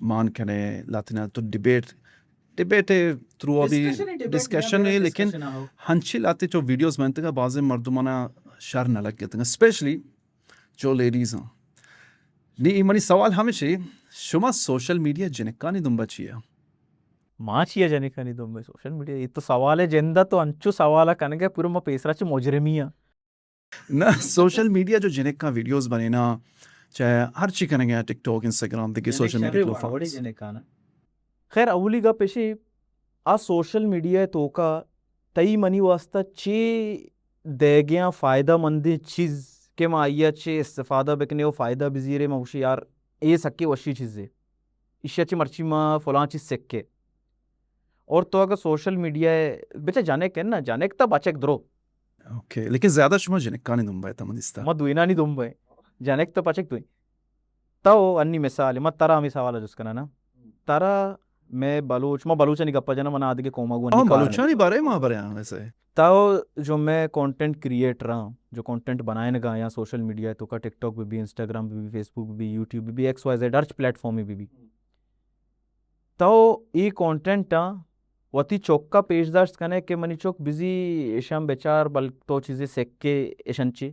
मान कने लातिना तो डिबेट थ्रू अभी डिस्कशन है लेकिन हंची लाते जो वीडियोस बनते हैं बाज़ मर्दमाना शर न लग गए स्पेशली जो लेडीज़ हैं नी मनी सवाल हमेशा शुमा सोशल मीडिया जिनकानी दुम बचिया మాచియా జనికని దొంబై సోషల్ మీడియా ఇత్తు సవాలే జెందా తో అంచు సవాల కనగే పురు మా పేసరాచి మొజరమియా ना सोशल मीडिया जो जिनका वीडियोस बने ना चाहे हर चीज करेंगे टिकटॉक इंस्टाग्राम देखिए सोशल मीडिया प्लेटफॉर्म्स ఖైర్ అవులిగా పెషి ఆ సోషల్ మీడియా తోక తై మనీ వాస్తా चे देगिया फायदा मंदी चीज के मा आइया चे इस्तिफादा बेकने वो फायदा बिजीरे मौशी यार ये सक्के वशी चीज़े इश्याची मर्ची मा फलां चीज सेक्के और तो अगर सोशल मीडिया बेचा जाने के ना जाने का बचक द्रो ओके लेकिन ज्यादा शुमा जिनका नहीं दुम बाय तमदिस्ता मत दुइना नहीं दुम भाई जाने का बचक दुई ताओ अन्नी मिसाल मत तारा हमी सवाल जुस्कना ना तारा मैं बलूच नहीं गप्पा जना मना आदि के कोमा गुआ बलूचा नहीं बारे मां बारे वैसे ताओ जो मैं कंटेंट क्रिएटर रहा जो कंटेंट बनाए ना यहाँ सोशल मीडिया तो का टिकटॉक पे भी इंस्टाग्राम पे भी फेसबुक पे भी यूट्यूब पे भी XYZ अर्च प्लेटफॉर्म पे भी ताओ ये कंटेंट वती चौक्का पेशदाश्त कने के मनी चौक बिजी एशम बेचार बल तो चीजें सेक्के एशंची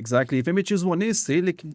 एग्जैक्टली फे में चीज वो नहीं से लेकिन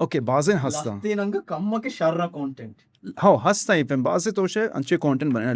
ओके बाजें हस्ता लस्ते नंग कम्मा के शर्रा कंटेंट हाँ हस्ता ही फे बाजे तो शे अंचे कंटेंट बने